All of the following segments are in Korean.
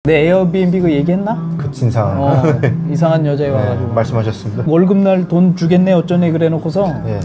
내 에어비앤비 그 얘기했나? 그 진상 이상한 여자애 와가지고 말씀하셨습니다. 월급날 돈 주겠네 어쩌네 그래 놓고서 예.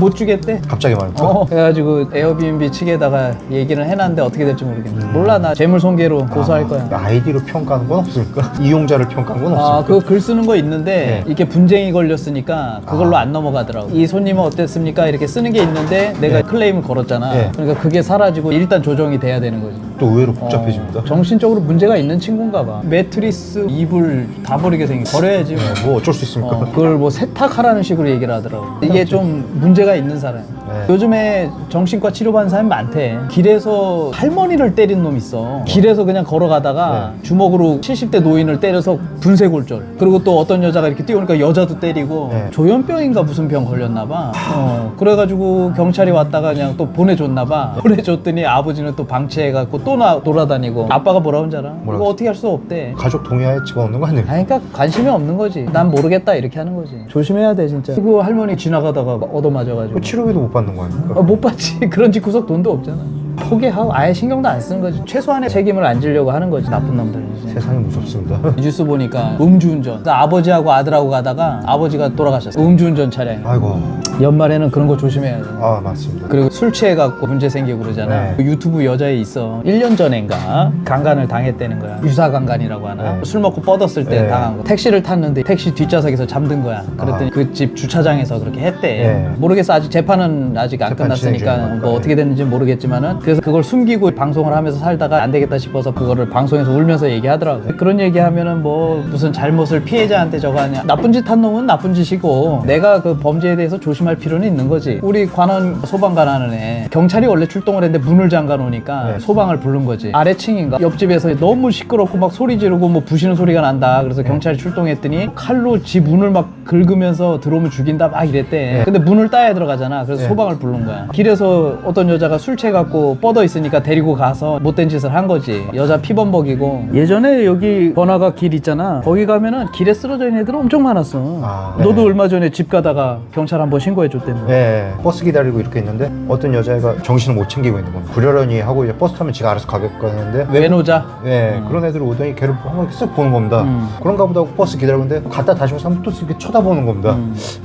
못 주겠대. 갑자기 말했죠. 그래가지고 에어비앤비 측에다가 얘기를 해놨는데 어떻게 될지 모르겠네. 몰라, 나 재물손괴로 고소할 거야. 아이디로 평가하는 건 없습니까? 이용자를 평가하는 건 없습니까? 그거 글 쓰는 거 있는데 네. 이게 분쟁이 걸렸으니까 그걸로 안 넘어가더라고. 이 손님은 어땠습니까? 이렇게 쓰는 게 있는데 내가 네. 클레임을 걸었잖아. 네. 그러니까 그게 사라지고 일단 조정이 돼야 되는 거지. 또 의외로 복잡해집니다. 정신적으로 문제가 있는 친구인가 봐. 매트리스, 이불 다 버리게 생겨. 버려야지 뭐. 뭐 어쩔 수 있습니까? 그걸 뭐 세탁하라는 식으로 얘기를 하더라고. 이게 좀 문제가 있는 사람. 네. 요즘에 정신과 치료받는 사람이 많대. 길에서 할머니를 때린 놈 있어. 길에서 그냥 걸어가다가 주먹으로 70대 노인을 때려서 분쇄골절. 그리고 또 어떤 여자가 이렇게 뛰어오니까 여자도 때리고 네. 조현병인가 무슨 병 걸렸나 봐. 그래가지고 경찰이 왔다가 그냥 또 보내줬나 봐. 보내줬더니 아버지는 또 방치해갖고 또 돌아다니고. 아빠가 뭐라고 하는지 알아? 뭐라고 이거 어떻게 할 수 없대. 가족 동의하에 집어넣는 거 아니에요? 아니, 그러니까 관심이 없는 거지. 난 모르겠다 이렇게 하는 거지. 조심해야 돼 진짜. 그 할머니 지나가다가 얻어맞아가지고 치료비도 못 받는 거 아닙니까? 못 받지. 그런 집 구석 돈도 없잖아. 포기하고 아예 신경도 안 쓰는 거지. 최소한의 책임을 안 지려고 하는 거지. 나쁜 놈들은. 세상이 무섭습니다. 뉴스 보니까 음주운전. 아버지하고 아들하고 가다가 아버지가 돌아가셨어. 음주운전 차량에. 아이고. 연말에는 그런 거 조심해야 돼. 아 맞습니다. 그리고 술 취해갖고 문제 생기고 그러잖아. 네. 그 유튜브 여자애 있어. 1년 전인가 강간을 당했다는 거야. 유사강간이라고 하나. 네. 술 먹고 뻗었을 때 네. 당한 거. 택시를 탔는데 택시 뒷좌석에서 잠든 거야. 그랬더니 그 집 주차장에서 그렇게 했대. 네. 모르겠어. 아직 재판은 아직 안 재판 진행 끝났으니까 중이니까. 뭐 어떻게 됐는지 모르겠지만은 그래서 그걸 숨기고 방송을 하면서 살다가 안 되겠다 싶어서 그거를 방송에서 울면서 얘기하더라고. 그런 얘기하면은 뭐 무슨 잘못을 피해자한테 저거 하냐. 나쁜 짓 한 놈은 나쁜 짓이고 내가 그 범죄에 대해서 조심할 필요는 있는 거지. 우리 관원 소방관하는 애 경찰이 원래 출동을 했는데 문을 잠가 놓으니까 네. 소방을 부른 거지. 아래층인가 옆집에서 너무 시끄럽고 막 소리 지르고 뭐 부시는 소리가 난다. 그래서 경찰이 출동했더니 칼로 지 문을 막 긁으면서 들어오면 죽인다 막 이랬대. 근데 문을 따야 들어가잖아. 그래서 소방을 부른 거야. 길에서 어떤 여자가 술 취해갖고 뻗어 있으니까 데리고 가서 못된 짓을 한 거지. 여자 피범벅이고. 예전에 여기 번화가 길 있잖아. 거기 가면은 길에 쓰러져 있는 애들 엄청 많았어. 너도 얼마 전에 집 가다가 경찰 한번 신고해줬다며. 네, 버스 기다리고 이렇게 있는데 어떤 여자애가 정신을 못 챙기고 있는 겁니다. 부려려니 하고 이제 버스 타면 지가 알아서 가겠거 하는데 외노자. 네, 그런 애들 오더니 걔를 한번 쓱 보는 겁니다. 그런가 보다 하고 버스 기다리고 있는데 갔다 다시 와서 한번 또 이렇게 쳐다보는 겁니다.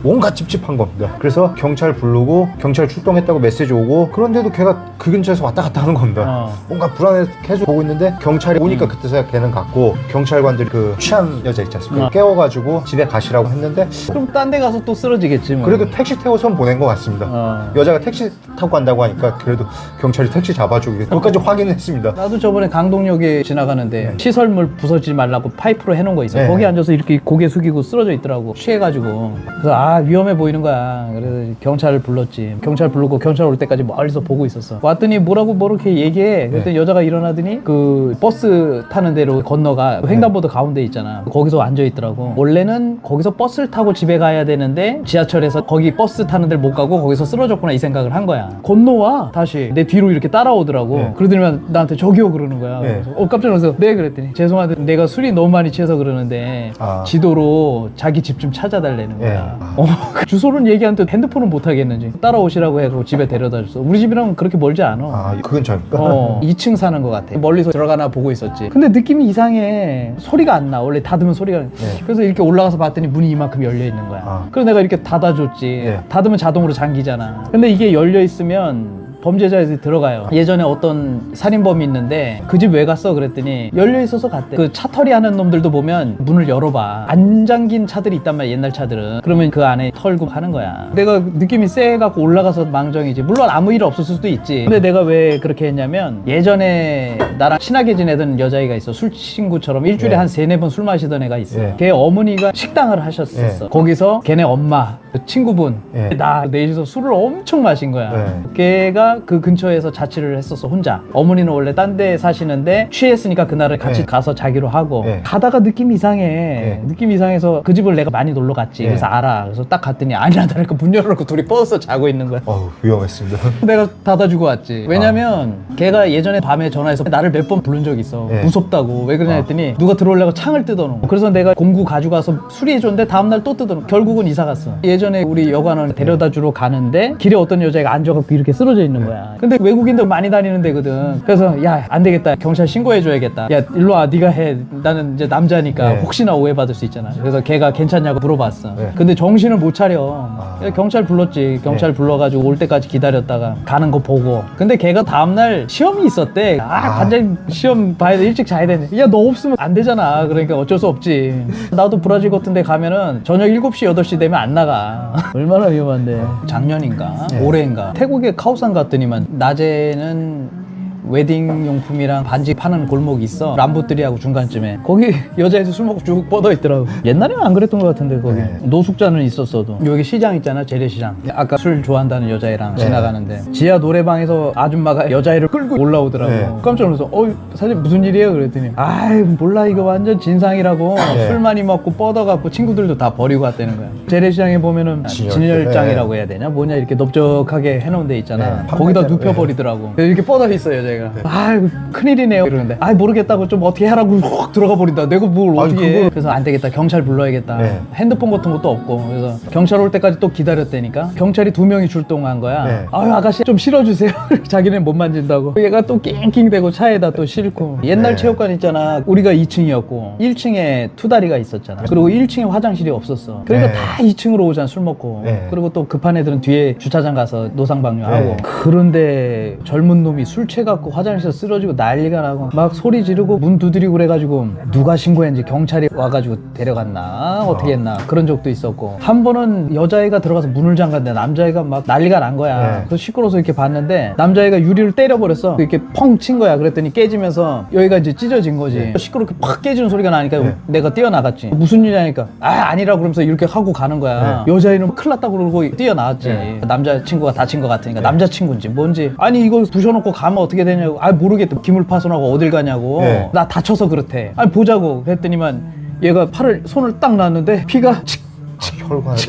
뭔가 찝찝한 겁니다. 그래서 경찰 부르고 경찰 출동했다고 메시지 오고 그런데도 걔가 그 근처에서 왔다 갔다 하는 겁니다. 뭔가 불안해서 계속 보고 있는데 경찰이 오니까 그때서야 걔는 갔고 경찰관들이 그 취한 여자 있지 않습니까? 깨워가지고 집에 가시라고 했는데 그럼 딴 데 가서 또 쓰러지겠지 뭐. 그래도 택시 태워서 보낸 것 같습니다. 여자가 택시 타고 간다고 하니까 그래도 경찰이 택시 잡아주고 그것까지 확인을 했습니다. 나도 저번에 강동역에 지나가는데 시설물 부서지지 말라고 파이프로 해놓은 거 있어. 네. 거기 앉아서 이렇게 고개 숙이고 쓰러져 있더라고. 취해가지고. 그래서 위험해 보이는 거야. 그래서 경찰을 불렀지. 경찰 부르고 경찰 올 때까지 멀리서 보고 있었어. 왔더니 뭐라고 이렇게 얘기해. 그랬더니 여자가 일어나더니 그 버스 타는 데로 건너가 횡단보도 가운데 있잖아. 거기서 앉아 있더라고. 원래는 거기서 버스를 타고 집에 가야 되는데 지하철에서 거기 버스 타는 데를 못 가고 거기서 쓰러졌구나 이 생각을 한 거야. 건너와 다시 내 뒤로 이렇게 따라오더라고. 그러더니 나한테 저기요 그러는 거야. 그래서 깜짝 놀라서 네 그랬더니 죄송한데 내가 술이 너무 많이 취해서 그러는데 지도로 자기 집 좀 찾아달라는 거야. 그 주소는 얘기하는데 핸드폰은 못 하겠는지 따라오시라고 해서 집에 데려다 줬어. 우리 집이랑 그렇게 멀지 않아. 그 근처입니까? 2층 사는 것 같아. 멀리서 들어가나 보고 있었지. 근데 느낌이 이상해. 소리가 안 나. 원래 닫으면 소리가. 그래서 이렇게 올라가서 봤더니 문이 이만큼 열려 있는 거야. 그래서 내가 이렇게 닫아줬지. 닫으면 자동으로 잠기잖아. 근데 이게 열려 있으면 범죄자에서 들어가요. 예전에 어떤 살인범이 있는데 그 집 왜 갔어? 그랬더니 열려 있어서 갔대. 그 차털이 하는 놈들도 보면 문을 열어봐. 안 잠긴 차들이 있단 말이야. 옛날 차들은. 그러면 그 안에 털고 하는 거야. 내가 느낌이 세갖고 올라가서 망정이지. 물론 아무 일 없을 수도 있지. 근데 내가 왜 그렇게 했냐면 예전에 나랑 친하게 지내던 여자애가 있어. 술 친구처럼 일주일에 한 3-4번 술 마시던 애가 있어. 걔 어머니가 식당을 하셨었어. 거기서 걔네 엄마 그 친구분 나 넷이서 술을 엄청 마신 거야. 걔가 그 근처에서 자취를 했었어 혼자. 어머니는 원래 딴 데 사시는데 취했으니까 그날을 같이 가서 자기로 하고 가다가 느낌이 이상해. 느낌이 이상해서 그 집을 내가 많이 놀러 갔지. 그래서 알아. 그래서 딱 갔더니 아니야 다니까 문 열어놓고 둘이 뻗어서 자고 있는 거야. 위험했습니다. 내가 닫아주고 왔지. 왜냐면 걔가 예전에 밤에 전화해서 나를 몇 번 부른 적 있어. 무섭다고. 왜 그러냐 했더니 누가 들어오려고 창을 뜯어놓은. 그래서 내가 공구 가져가서 수리해줬는데 다음날 또 뜯어놓은. 결국은 이사 갔어. 예전에 우리 여관원 데려다 주러 가는데 길에 어떤 여자애가 앉아갖고 이렇게 쓰러져 있는 있는 거야. 근데 외국인들 많이 다니는 데거든. 그래서 야, 안 되겠다. 경찰 신고해줘야겠다. 야, 일로 와. 네가 해. 나는 이제 남자니까 혹시나 오해받을 수 있잖아. 그래서 걔가 괜찮냐고 물어봤어. 근데 정신을 못 차려. 그래서 경찰 불렀지. 경찰 불러가지고 올 때까지 기다렸다가 가는 거 보고. 근데 걔가 다음날 시험이 있었대. 관장님 시험 봐야 돼. 일찍 자야 되네. 야, 너 없으면 안 되잖아. 그러니까 어쩔 수 없지. 나도 브라질 같은 데 가면은 저녁 7시, 8시 되면 안 나가. 얼마나 위험한데. 작년인가? 올해인가? 태국에 카오산 갔더니만 낮에는 웨딩 용품이랑 반지 파는 골목이 있어. 람보뜨리하고 중간쯤에. 거기 여자애들 술 먹고 쭉 뻗어 있더라고. 옛날에는 안 그랬던 것 같은데 거기. 노숙자는 있었어도. 여기 시장 있잖아, 재래시장. 아까 술 좋아한다는 여자애랑 지나가는데 지하 노래방에서 아줌마가 여자애를 끌고 올라오더라고. 깜짝 놀라서 사실 무슨 일이에요? 그랬더니 아이 몰라, 이거 완전 진상이라고. 술 많이 먹고 뻗어갖고 친구들도 다 버리고 왔다는 거야. 재래시장에 보면은 진열장이라고 해야 되냐 뭐냐 이렇게 넓적하게 해놓은 데 있잖아. 거기다 눕혀버리더라고. 이렇게 뻗어 있어 여자애가. 아이고 큰일이네요 이러는데 모르겠다고 좀 어떻게 하라고 확 들어가 버린다. 내가 뭘 어떻게 해. 그래서 안 되겠다, 경찰 불러야겠다. 핸드폰 같은 것도 없고. 그래서 경찰 올 때까지 또 기다렸다니까. 경찰이 2명이 출동한 거야. 아유 아가씨 좀 실어주세요. 자기는 못 만진다고. 얘가 또 낑낑대고 차에다 또 싣고. 옛날 체육관 있잖아. 우리가 2층이었고 1층에 투다리가 있었잖아. 그리고 1층에 화장실이 없었어. 그러니까 다 2층으로 오잖아, 술 먹고. 그리고 또 급한 애들은 뒤에 주차장 가서 노상방뇨하고. 그런데 젊은 놈이 술 취해갖고 화장실에서 쓰러지고 난리가 나고 막 소리 지르고 문 두드리고 그래가지고 누가 신고했는지 경찰이 와가지고 데려갔나 어떻게 했나 그런 적도 있었고. 한 번은 여자애가 들어가서 문을 잠갔는데 남자애가 막 난리가 난 거야. 그래서 시끄러워서 이렇게 봤는데 남자애가 유리를 때려버렸어. 이렇게 펑 친 거야. 그랬더니 깨지면서 여기가 이제 찢어진 거지. 시끄럽게 팍 깨지는 소리가 나니까 내가 뛰어나갔지. 무슨 일이냐니까 아니라고 그러면서 이렇게 하고 가는 거야. 여자애는 큰일 났다고 그러고 뛰어나왔지. 남자친구가 다친 것 같으니까. 남자친구인지 뭔지. 아니 이거 부셔놓고 가면 어떻게 되냐고. 모르겠다. 기물 파손하고 어딜 가냐고. 나 다쳐서 그렇대. 보자고 했더니만 얘가 손을 딱 놨는데 피가 칙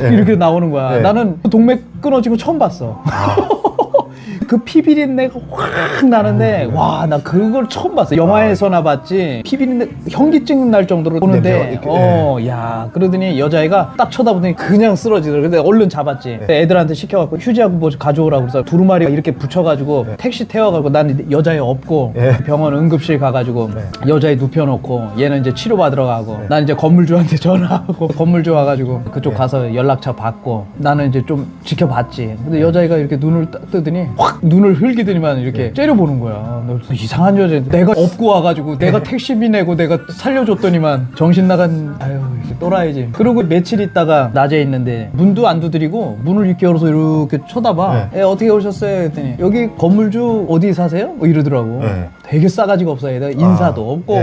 이렇게 나오는 거야. 나는 동맥 끊어지고 처음 봤어. 그 피비린내가 확 나는데 와, 나 그걸 처음 봤어. 영화에서나 봤지. 피비린내 현기증 날 정도로 보는데 야, 그러더니 여자애가 딱 쳐다보더니 그냥 쓰러지더라고. 근데 얼른 잡았지. 애들한테 시켜갖고 휴지하고 뭐 가져오라고 그래서 두루마리 이렇게 붙여가지고 택시 태워가지고 난 여자애 업고 병원 응급실 가가지고 여자애 눕혀놓고 얘는 이제 치료받으러 가고 난 이제 건물주한테 전화하고 건물주 와가지고 그쪽 가서 연락처 받고 나는 이제 좀 지켜봤지. 근데 여자애가 이렇게 눈을 딱 뜨더니 확 눈을 흘기더니만 이렇게 째려보는 거야. 이상한 여자. 내가 업고 와가지고 내가 택시비 내고 내가 살려줬더니만 정신 나간 이렇게 또라이지. 그리고 며칠 있다가 낮에 있는데 문도 안 두드리고 문을 이렇게 열어서 이렇게 쳐다봐. 어떻게 오셨어요? 했더니 여기 건물주 어디 사세요? 뭐 이러더라고. 되게 싸가지가 없어. 인사도 없고.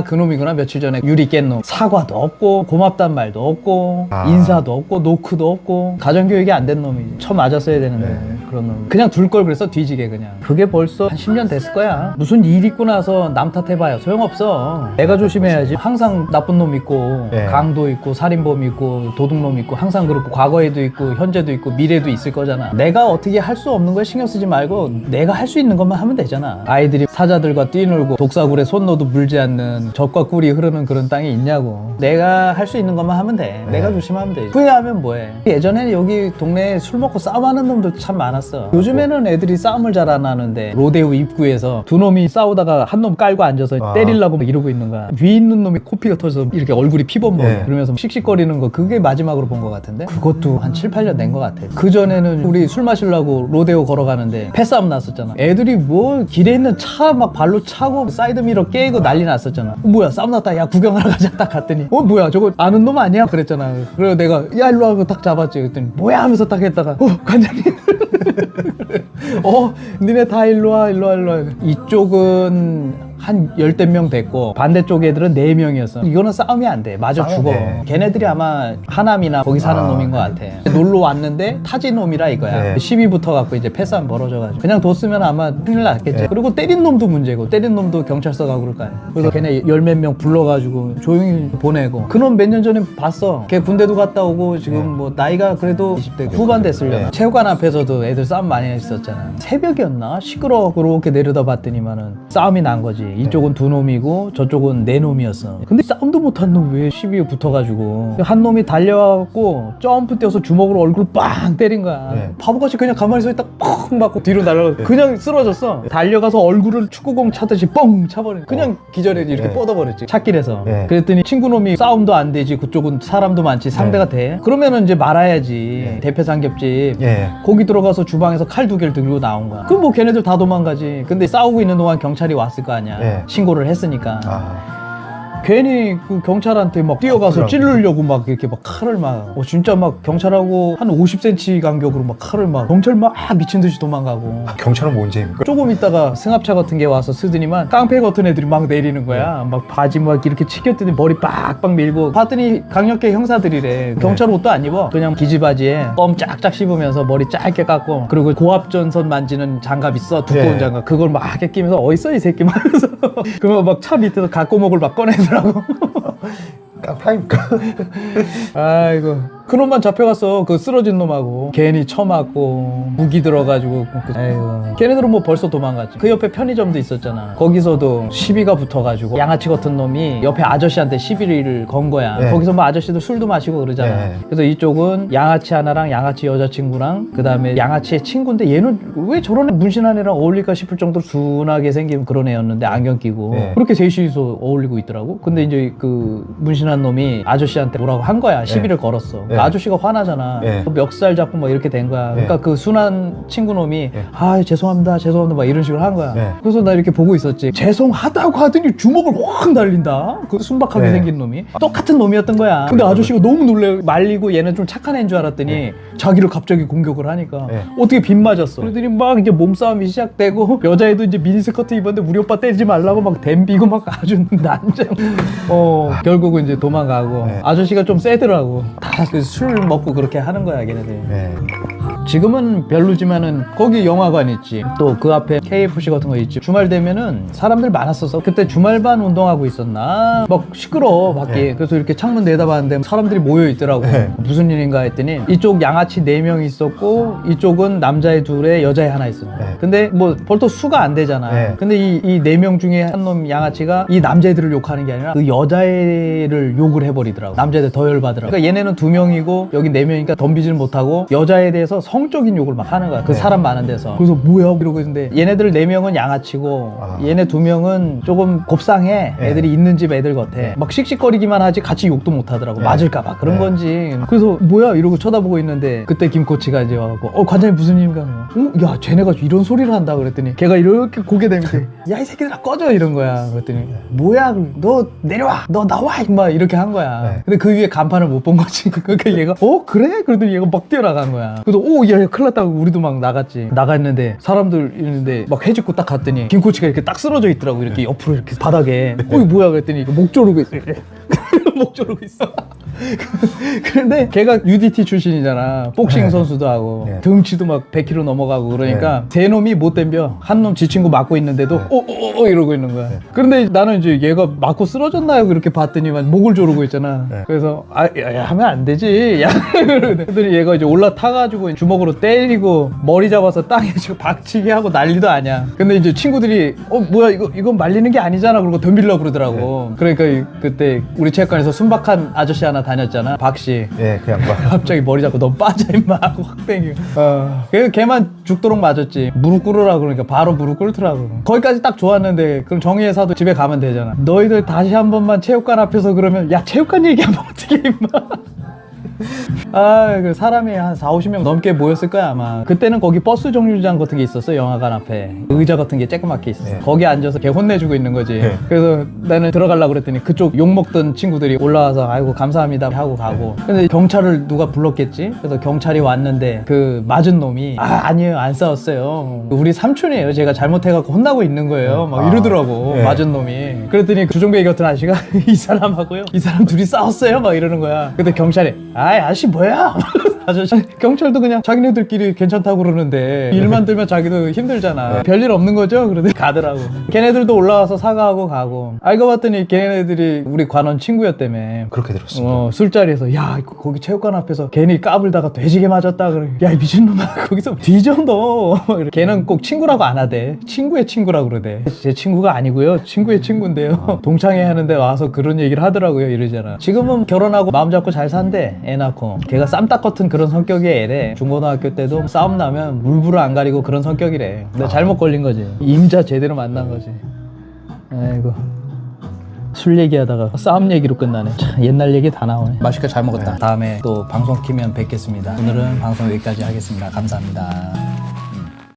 그놈이구나. 며칠 전에 유리 깬 놈. 사과도 없고 고맙단 말도 없고 인사도 없고 노크도 없고 가정교육이 안 된 놈이지. 처 맞았어야 되는데 그런 놈. 그냥 둘 걸 그랬어. 뒤지게 그냥. 그게 벌써 한 10년 됐을 거야. 무슨 일 있고 나서 남 탓해봐야 소용없어. 내가 조심해야지. 항상 나쁜 놈 있고 강도 있고 살인범 있고 도둑놈 있고 항상 그렇고 과거에도 있고 현재도 있고 미래도 있을 거잖아. 내가 어떻게 할 수 없는 거에 신경 쓰지 말고 내가 할 수 있는 것만 하면 되잖아. 아이들이 사자들과 뛰놀고 독사굴에 손 넣어도 물지 않는 젖과 꿀이 흐르는 그런 땅이 있냐고. 내가 할 수 있는 것만 하면 돼. 내가 조심하면 돼. 후회하면 뭐해. 예전에 여기 동네에 술 먹고 싸움하는 놈들 참 많았어. 요즘에는 애들이 싸움을 잘 안 하는데 로데오 입구에서 두 놈이 싸우다가 한 놈 깔고 앉아서 때리려고 막 이러고 있는 거야. 위에 있는 놈이 코피가 터져서 이렇게 얼굴이 피범벅 그러면서 씩씩거리는 거. 그게 마지막으로 본 것 같은데 그것도 한 7, 8년 된 것 같아. 그전에는 우리 술 마시려고 로데오 걸어가는데 패싸움 났었잖아. 애들이 뭐 길에 있는 차 막 발로 차고 사이드미러 깨고 난리 났었잖아. 뭐야 싸움 났다. 야 구경하러 가자. 딱 갔더니 뭐야 저거 아는 놈 아니야? 그랬잖아. 그래서 내가 야 일로 와서 딱 잡았지. 그랬더니 뭐야 하면서 딱 했다가 관장님 니네 다 일로 와. 이쪽은 한 10대 명 됐고 반대쪽 애들은 4명이었어. 이거는 싸움이 안 돼. 마저 죽어. 걔네들이 아마 하남이나 거기 사는 놈인 것 같아. 놀러 왔는데 타지 놈이라 이거야. 시비 붙어갖고 이제 패싸움 벌어져가지고 그냥 뒀으면 아마 큰일 났겠지. 그리고 때린 놈도 문제고 때린 놈도 경찰서 가고 그럴 거 아니야. 그래서 걔네 10몇 명 불러가지고 조용히 보내고. 그놈 몇 년 전에 봤어. 걔 군대도 갔다 오고 지금 뭐 나이가 그래도 20대 후반 됐으려나. 체육관 앞에서도 애들 싸움 많이 했었잖아. 새벽이었나? 시끄러워 그렇게 내려다 봤더니만은 싸움이 난 거지. 이쪽은 두 놈이고 저쪽은 네 놈이었어. 근데 싸움도 못한 놈 왜 시비에 붙어가지고 한 놈이 달려와갖고 점프 뛰어서 주먹으로 얼굴 빵 때린 거야. 바보같이 그냥 가만히 서 있다 뻥 맞고 뒤로 날아가 그냥 쓰러졌어. 달려가서 얼굴을 축구공 차듯이 뻥 차버린 그냥 기절해 이렇게 뻗어버렸지 찾길에서. 그랬더니 친구 놈이 싸움도 안 되지 그쪽은 사람도 많지 상대가 돼. 그러면은 이제 말아야지. 대패 삼겹집 거기 들어가서 주방에서 칼 두 개를 들고 나온 거야. 그럼 뭐 걔네들 다 도망가지. 근데 싸우고 있는 동안 경찰이 왔을 거 아니야. 신고를 했으니까. 괜히 그 경찰한테 막 뛰어가서 찌르려고 막 이렇게 막 칼을 막 진짜 막 경찰하고 한 50cm 간격으로 막 칼을 막 경찰 막 미친 듯이 도망가고. 경찰은 뭔 죄입니까? 조금 있다가 승합차 같은 게 와서 쓰더니만 깡패 같은 애들이 막 내리는 거야. 막 바지 막 이렇게 치켰더니 머리 빡빡 밀고 봤더니 강력계 형사들이래. 경찰 옷도 안 입어. 그냥 기지바지에 껌 쫙쫙 씹으면서 머리 짧게 깎고 그리고 고압전선 만지는 장갑 있어. 두꺼운 장갑. 그걸 막 이렇게 끼면서 어딨어 이 새끼 막 이러면서 그거 막 차 밑에서 갓고목을 막 꺼내더라고. 깡패입니까? 아이고 그놈만 잡혀갔어. 그 쓰러진 놈하고 괜히 처맞고 무기 들어가지고. 아이고 걔네들은 뭐 벌써 도망갔지. 그 옆에 편의점도 있었잖아. 거기서도 시비가 붙어가지고 양아치 같은 놈이 옆에 아저씨한테 시비를 건 거야. 거기서 뭐 아저씨도 술도 마시고 그러잖아. 그래서 이쪽은 양아치 하나랑 양아치 여자친구랑 그 다음에 양아치의 친구인데 얘는 왜 저런 애 문신한 애랑 어울릴까 싶을 정도로 둔하게 생긴 그런 애였는데 안경 끼고 그렇게 셋이서 어울리고 있더라고. 근데 이제 그 문신한 놈이 아저씨한테 뭐라고 한 거야. 시비를 걸었어. 아저씨가 화나잖아. 멱살 잡고 막 이렇게 된 거야. 그러니까 그 순한 친구 놈이 아 죄송합니다 막 이런 식으로 한 거야. 그래서 나 이렇게 보고 있었지. 죄송하다고 하더니 주먹을 확 날린다. 그 순박하게 생긴 놈이 똑같은 놈이었던 거야. 근데 아저씨가 너무 놀래 말리고 얘는 좀 착한 애인 줄 알았더니 자기를 갑자기 공격을 하니까 어떻게 빗 맞았어. 그러더니 막 이제 몸싸움이 시작되고 여자애도 이제 미니스커트 입었는데 우리 오빠 때리지 말라고 막 댐비고 막 아주 난장. 결국은 이제 도망가고 아저씨가 좀 세더라고. 다 술 먹고 그렇게 하는 거야 걔네들. 지금은 별로지만은 거기 영화관 있지. 또 그 앞에 KFC 같은 거 있지. 주말 되면은 사람들 많았어서 그때 주말반 운동하고 있었나 막 시끄러워 밖에. 그래서 이렇게 창문 내다봤는데 사람들이 모여 있더라고. 무슨 일인가 했더니 이쪽 양아치 4명 있었고 이쪽은 남자애 2에 여자애 하나 있었어. 근데 뭐 벌써 수가 안 되잖아. 근데 이 4명 중에 한 놈 양아치가 이 남자애들을 욕하는 게 아니라 그 여자애를 욕을 해버리더라고. 남자애들 더 열받으라고. 그러니까 얘네는 2명이고 여기 4명이니까 덤비지를 못하고 여자애에 대해서 성적인 욕을 막 하는 거야. 그 사람 많은 데서. 그래서 뭐야 이러고 있는데 얘네들 4명은 양아치고 얘네 2명은 조금 곱상해. 애들이 있는 집 애들 같아. 막 씩씩거리기만 하지 같이 욕도 못 하더라고. 맞을까봐 그런 건지. 그래서 뭐야 이러고 쳐다보고 있는데 그때 김코치가 이제 와갖고 관장님 무슨 일인가? 야 쟤네가 이런 소리를 한다 그랬더니 걔가 이렇게 고개 내밀고 야 이 새끼들아 꺼져 이런 거야. 그랬더니 뭐야 너 내려와 너 나와 임마 이렇게 한 거야. 근데 그 위에 간판을 못 본 거지. 그러니까 얘가 그래? 그러더니 얘가 막 뛰어나간 거야. 그래서 야 큰일 났다고 우리도 막 나갔지. 나갔는데 사람들 있는데 막 해집고 딱 갔더니 김코치가 이렇게 딱 쓰러져 있더라고. 이렇게 옆으로 이렇게 바닥에 이거 뭐야 그랬더니 목 조르고 있어. 목 조르고 있어. 근데 걔가 UDT 출신이잖아. 복싱 선수도 하고 등치도 막 100kg 넘어가고 그러니까 세 놈이 못 덤벼. 한 놈 지 친구 맞고 있는데도 이러고 있는 거야. 그런데 나는 이제 얘가 맞고 쓰러졌나요? 그렇게 봤더니만 목을 조르고 있잖아. 그래서 야, 하면 안 되지. 야. 그랬더니 얘가 이제 올라타가지고 주먹으로 때리고 머리 잡아서 땅에 지금 박치기 하고 난리도 아니야. 근데 이제 친구들이 뭐야 이건 말리는 게 아니잖아. 그러고 덤비려고 그러더라고. 그러니까 그때 우리 체육관에서 순박한 아저씨 하나 다녔잖아. 박씨. 그 양반. 갑자기 머리 잡고 너 빠져 임마 하고 확 땡기고. 그래서 걔만 죽도록 맞았지. 무릎 꿇으라 그러니까 바로 무릎 꿇더라고. 거기까지 딱 좋았는데 그럼 정의회사도 집에 가면 되잖아. 너희들 다시 한 번만 체육관 앞에서 그러면 야 체육관 얘기하면 어떻게 임마. 그 사람이 한 40-50명 넘게 모였을 거야 아마. 그때는 거기 버스 정류장 같은 게 있었어. 영화관 앞에 의자 같은 게 쬐끄맣게 있었어. 거기 앉아서 걔 혼내주고 있는 거지. 그래서 나는 들어가려고 그랬더니 그쪽 욕먹던 친구들이 올라와서 아이고 감사합니다 하고 가고. 근데 경찰을 누가 불렀겠지. 그래서 경찰이 왔는데 그 맞은 놈이 아니에요 안 싸웠어요 우리 삼촌이에요 제가 잘못해갖고 혼나고 있는 거예요 막 이러더라고. 맞은 놈이. 그랬더니 주종배 같은 아저씨가 이 사람하고요 이 사람 둘이 싸웠어요 막 이러는 거야. 근데 경찰이 아저씨 뭐야? 아저씨 경찰도 그냥 자기네들끼리 괜찮다고 그러는데 일만 들면 자기도 힘들잖아. 별일 없는 거죠? 그러더니 가더라고. 걔네들도 올라와서 사과하고 가고. 알고 봤더니 걔네들이 우리 관원 친구였다며. 그렇게 들었습니다. 술자리에서 야 거기 체육관 앞에서 괜히 까불다가 돼지게 맞았다 그래. 야 이 미친놈아 거기서 뒤져 너. 걔는 꼭 친구라고 안 하대. 친구의 친구라고 그러대. 제 친구가 아니고요 친구의 친구인데요. 동창회 하는데 와서 그런 얘기를 하더라고요 이러잖아. 지금은 결혼하고 마음 잡고 잘 산대. 애 낳고. 걔가 쌈딱 같은 그런 성격의 애래. 중고등학교 때도 싸움 나면 물불을 안 가리고 그런 성격이래. 근데 잘못 걸린 거지. 임자 제대로 만난 거지. 아이고 술 얘기하다가 싸움 얘기로 끝나네. 참, 옛날 얘기 다 나오네. 맛있게 잘 먹었다. 다음에 또 방송 키면 뵙겠습니다. 오늘은 방송 여기까지 하겠습니다. 감사합니다.